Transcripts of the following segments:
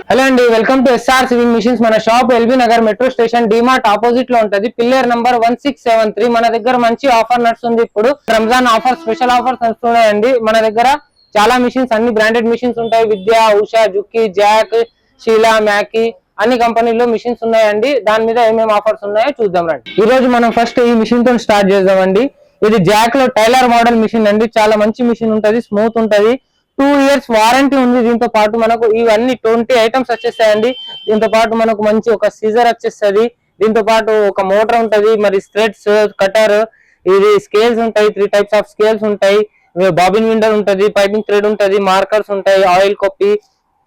Hello అండి, welcome to SR sewing machines. మన shop LB Nagar metro station DMart opposite లో ఉంటది. Pillar number 1673. మన దగ్గర మంచి ఆఫర్ నడుస్తుంది. ఇప్పుడు రంజాన్ ఆఫర్, స్పెషల్ ఆఫర్స్ నడుస్తున్నాయండి. మన దగ్గర చాలా మిషన్స్, అన్ని బ్రాండెడ్ మిషన్స్ ఉంటాయి. విద్యా, ఉషా, జుక్కి, జాక్, షీలా, మ్యాకీ అన్ని కంపెనీల్లో మిషన్స్ ఉన్నాయండి. దాని మీద ఏమేమి ఆఫర్స్ ఉన్నాయో చూద్దాం రండి. ఈ రోజు మనం ఫస్ట్ ఈ మిషన్ తో స్టార్ట్ చేద్దామండి. ఇది జాక్ లో టైలర్ మోడల్ మిషన్ అండి. చాలా మంచి మిషన్ ఉంటది, స్మూత్ ఉంటది. 2 years వారంటీ ఉంది. దీంతో పాటు మనకు ఇవన్నీ 20 ఐటమ్స్ వచ్చేస్తాయండి. దీంతో పాటు మనకు మంచి ఒక సీజర్ వచ్చేస్తుంది. దీంతో పాటు ఒక మోటార్ ఉంటది, మరి థ్రెడ్స్, కటర్, ఇది స్కేల్స్ ఉంటాయి. 3 types ఆఫ్ స్కేల్స్ ఉంటాయి. బాబిన్ విండర్ ఉంటది, పైపింగ్ థ్రెడ్ ఉంటది, మార్కర్స్ ఉంటాయి, ఆయిల్ కాపీ,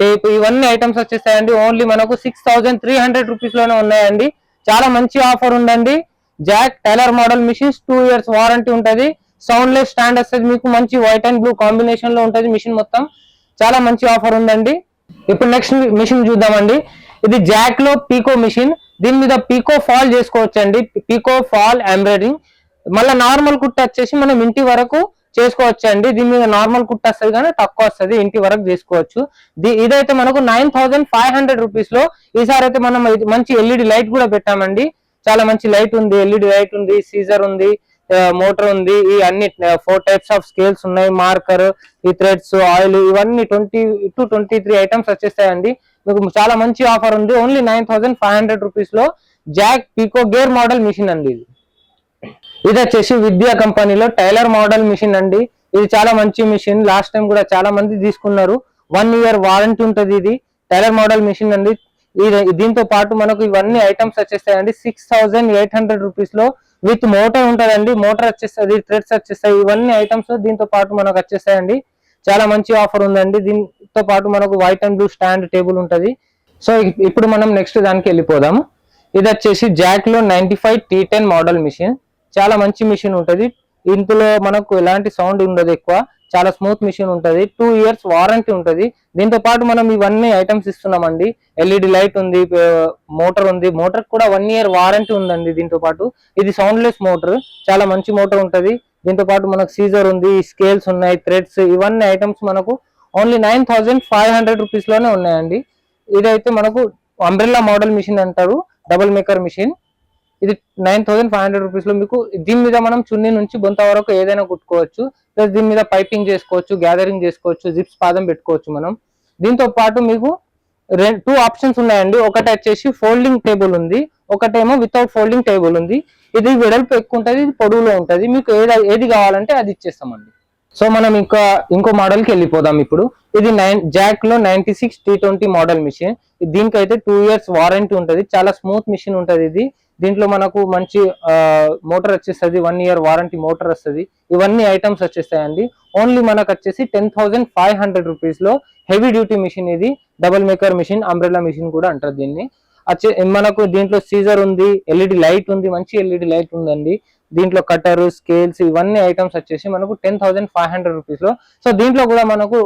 టేప్, ఇవన్నీ ఐటమ్స్ వచ్చేస్తాయండి. ఓన్లీ మనకు 6300 రూపీస్ లోనే ఉన్నాయండి. చాలా మంచి ఆఫర్ ఉందండి. Jack tailor model machines 2 years warranty ఉంటది. సౌండ్ లెస్ స్టాండ్ వస్తుంది మీకు. మంచి వైట్ అండ్ బ్లూ కాంబినేషన్ లో ఉంటది మిషన్ మొత్తం. చాలా మంచి ఆఫర్ ఉందండి. ఇప్పుడు నెక్స్ట్ మిషన్ చూద్దామండి. ఇది జాక్ లో పీకో మిషన్. దీని మీద పీకో ఫాల్ చేసుకోవచ్చండి. పీకో ఫాల్ ఎంబ్రాయిడరింగ్. మళ్ళీ నార్మల్ కుట్ట వచ్చేసి మనం ఇంటి వరకు చేసుకోవచ్చు అండి. దీని మీద నార్మల్ కుట్ట వస్తుంది కానీ తక్కువ వస్తుంది, ఇంటి వరకు చేసుకోవచ్చు. ఇదైతే మనకు 9500 రూపీస్ లో. ఈసారి అయితే మనం మంచి ఎల్ఈడి లైట్ కూడా పెట్టామండి. చాలా మంచి లైట్ ఉంది, ఎల్ఈడి లైట్ ఉంది, సీజర్ ఉంది, మోటార్ ఉంది. ఈ అన్ని 4 types ఆఫ్ స్కేల్స్ ఉన్నాయి, మార్కర్, ఈ థ్రెడ్స్, ఆయిల్, ఇవన్నీ 20 to 23 ఐటమ్స్ వచ్చేస్తాయండి. మీకు చాలా మంచి ఆఫర్ ఉంది. ఓన్లీ 9500 రూపీస్ లో జాక్ పీకో గేర్ మోడల్ మిషన్ అండి. ఇది వచ్చేసి విద్యా కంపెనీలో టైలర్ మోడల్ మిషన్ అండి. ఇది చాలా మంచి మిషన్. లాస్ట్ టైం కూడా చాలా మంది తీసుకున్నారు. 1 year వారంటీ ఉంటది. ఇది టైలర్ మోడల్ మిషన్ అండి. దీంతో పాటు మనకు ఇవన్నీ ఐటమ్స్ వచ్చేస్తాయండి 6800 రూపీస్ లో. విత్ మోటార్ ఉంటదండి. మోటార్ వచ్చేస్తుంది, థ్రెడ్స్ వచ్చేస్తాయి, ఇవన్నీ ఐటమ్స్ దీంతో పాటు మనకు వచ్చేస్తాయండి. చాలా మంచి ఆఫర్ ఉందండి. దీంతో పాటు మనకు white and blue stand table ఉంటది. సో ఇప్పుడు మనం నెక్స్ట్ దానికి వెళ్ళిపోదాము. ఇది వచ్చేసి జాక్ లో 95 T10 మోడల్ మిషన్. చాలా మంచి మిషన్ ఉంటది. ఇందులో మనకు ఎలాంటి సౌండ్ ఉండదు ఎక్కువ. చాలా స్మూత్ మిషన్ ఉంటది. 2 years వారంటీ ఉంటది. దీంతో పాటు మనం ఇవన్నీ ఐటమ్స్ ఇస్తున్నామండి. ఎల్ఈడి లైట్ ఉంది, మోటార్ ఉంది. మోటార్ కూడా 1 year వారంటీ ఉందండి. దీంతో పాటు ఇది సౌండ్ లెస్ మోటార్. చాలా మంచి మోటార్ ఉంటది. దీంతో పాటు మనకు సీజర్ ఉంది, స్కేల్స్ ఉన్నాయి, థ్రెడ్స్, ఇవన్నీ ఐటమ్స్ మనకు ఓన్లీ 9500 రూపీస్ లోనే ఉన్నాయండి. ఇదైతే మనకు అంబ్రెల్లా మోడల్ మిషన్ అంటారు, డబుల్ మేకర్ మిషన్. ఇది 9500 రూపీస్ లో మీకు. దీని మీద మనం చున్నీ నుంచి బొంత వరకు ఏదైనా కుట్టుకోవచ్చు. ప్లస్ దీని మీద పైపింగ్ చేసుకోవచ్చు, గ్యాదరింగ్ చేసుకోవచ్చు, జిప్స్ పాదం పెట్టుకోవచ్చు మనం. దీంతో పాటు మీకు 2 ఆప్షన్స్ ఉన్నాయండి. ఒకటి వచ్చేసి ఫోల్డింగ్ టేబుల్ ఉంది, ఒకటేమో వితౌట్ ఫోల్డింగ్ టేబుల్ ఉంది. ఇది వెడల్పు ఎక్కువ ఉంటుంది, ఇది పొడవులో ఉంటుంది. మీకు ఏది కావాలంటే అది ఇచ్చేస్తామండి. సో మనం ఇంకో మోడల్ కి వెళ్ళిపోదాం ఇప్పుడు. ఇది జాక్ లో 96 T20 మోడల్ మిషన్. దీనికైతే 2 years వారంటీ ఉంటది. చాలా స్మూత్ మిషన్ ఉంటది ఇది. దీంట్లో మనకు మంచి మోటార్ వచ్చేస్తుంది, 1 year వారంటీ మోటార్ వస్తుంది. ఇవన్నీ ఐటమ్స్ వచ్చేస్తాయండి. ఓన్లీ మనకు వచ్చేసి 10500 రూపీస్ లో హెవీ డ్యూటీ మిషన్. ఇది double maker machine, umbrella machine కూడా అంటారు దీన్ని. మనకు దీంట్లో సీజర్ ఉంది, ఎల్ఈడి లైట్ ఉంది, మంచి ఎల్ఈడి లైట్ ఉందండి. దీంట్లో కటర్, స్కేల్స్, ఇవన్నీ ఐటమ్స్ వచ్చేసి మనకు 10500 రూపీస్ లో. సో దీంట్లో కూడా మనకు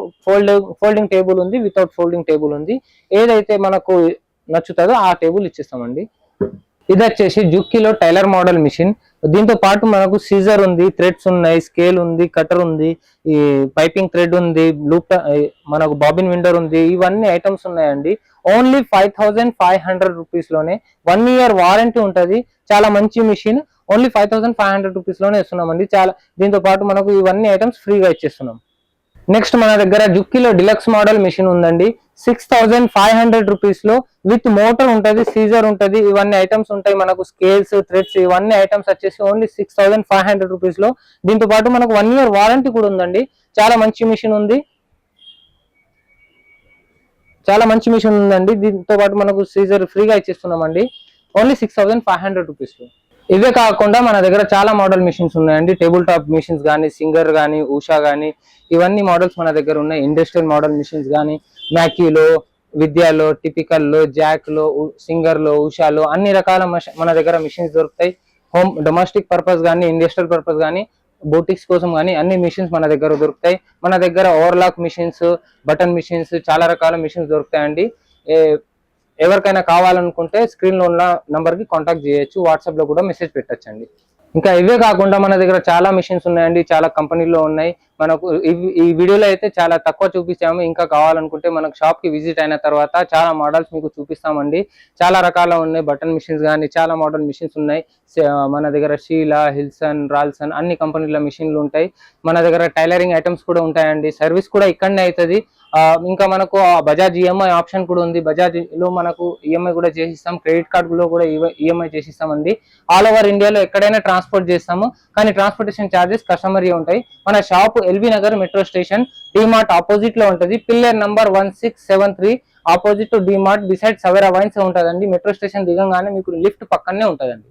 ఫోల్డింగ్ టేబుల్ ఉంది, వితౌట్ ఫోల్డింగ్ టేబుల్ ఉంది. ఏదైతే మనకు నచ్చుతుందో ఆ టేబుల్ ఇచ్చేస్తామండి. ఇది వచ్చేసి జుక్కిలో టైలర్ మోడల్ మిషన్. దీంతో పాటు మనకు సీజర్ ఉంది, థ్రెడ్స్ ఉన్నాయి, స్కేల్ ఉంది, కటర్ ఉంది, ఈ పైపింగ్ థ్రెడ్ ఉంది, మనకు బాబిన్ విండర్ ఉంది, ఇవన్నీ ఐటమ్స్ ఉన్నాయండి. ఓన్లీ 5500 రూపీస్ లోనే. 1 year వారంటీ ఉంటది. చాలా మంచి మిషన్. ఓన్లీ 5500 రూపీస్ లోనే ఇస్తున్నామండి. దీంతో పాటు మనకు ఇవన్నీ ఐటమ్స్ ఫ్రీగా ఇచ్చేస్తున్నాం. నెక్స్ట్ మన దగ్గర జుక్కిలో డిలక్స్ మోడల్ మిషన్ ఉందండి. 6500 రూపీస్ లో విత్ మోటార్ ఉంటది, సీజర్ ఉంటది, ఇవన్నీ ఐటమ్స్ ఉంటాయి. మనకు స్కేల్స్, థ్రెడ్స్, ఇవన్నీ ఐటమ్స్ వచ్చేసి ఓన్లీ 6500 రూపీస్ లో. దీంతో పాటు మనకు 1 year వారంటీ కూడా ఉందండి. చాలా మంచి మిషన్ ఉంది. దీంతో పాటు మనకు సీజర్ ఫ్రీగా ఇచ్చేస్తున్నామండి. ఓన్లీ 6500 రూపీస్ లో. ఇవే కాకుండా మన దగ్గర చాలా మోడల్ మిషన్స్ ఉన్నాయండి. టేబుల్ టాప్ మిషన్స్ కానీ, సింగర్ కానీ, ఉషా కానీ, ఇవన్నీ మోడల్స్ మన దగ్గర ఉన్నాయి. ఇండస్ట్రియల్ మోడల్ మిషన్స్ కానీ, మ్యాకీలో, విద్యాలో, టిపికల్లో, జాక్లో, సింగర్లో, ఉషాలో అన్ని రకాల మన దగ్గర మిషన్స్ దొరుకుతాయి. హోమ్ డొమెస్టిక్ పర్పస్ కానీ, ఇండస్ట్రియల్ పర్పస్ కానీ, బోటిక్స్ కోసం కానీ అన్ని మిషన్స్ మన దగ్గర దొరుకుతాయి. మన దగ్గర ఓవర్లాక్ మిషన్స్, బటన్ మిషన్స్, చాలా రకాల మిషన్స్ దొరుకుతాయండి. ఎవరికైనా కావాలనుకుంటే స్క్రీన్ లో ఉన్న నంబర్ కి కాంటాక్ట్ చేయొచ్చు. వాట్సాప్ లో కూడా మెసేజ్ పెట్టచ్చండి. ఇంకా ఇవే కాకుండా మన దగ్గర చాలా మిషన్స్ ఉన్నాయండి, చాలా కంపెనీలో ఉన్నాయి. మనకు ఈ వీడియోలో అయితే చాలా తక్కువ చూపించాము. ఇంకా కావాలనుకుంటే మనకు షాప్ కి విజిట్ అయిన తర్వాత చాలా మోడల్స్ మీకు చూపిస్తామండి. చాలా రకాల ఉన్నాయి, బటన్ మిషన్స్ కానీ చాలా మోడల్ మిషన్స్ ఉన్నాయి. మన దగ్గర షీలా, హిల్సన్, రాల్సన్ అన్ని కంపెనీల మిషన్లు ఉంటాయి. మన దగ్గర టైలరింగ్ ఐటమ్స్ కూడా ఉంటాయండి. సర్వీస్ కూడా ఇక్కడనే అవుతుంది. ఇంకా మనకు బజాజ్ ఈఎంఐ ఆప్షన్ కూడా ఉంది. బజాజ్ లో మనకు ఈఎంఐ కూడా చేసిస్తాం, క్రెడిట్ కార్డ్ లో కూడా ఈఎంఐ చేసిస్తామండి. ఆల్ ఓవర్ ఇండియాలో ఎక్కడైనా ట్రాన్స్పోర్ట్ చేస్తాము, కానీ ట్రాన్స్పోర్టేషన్ ఛార్జెస్ కస్టమర్ ఉంటాయి. మన shop LB Nagar metro station DMart opposite లో ఉంటది. Pillar number 1673 opposite to DMart beside Savera wines ఉంటదండి. మెట్రో స్టేషన్ దిగంగానే మీకు లిఫ్ట్ పక్కనే ఉంటదండి.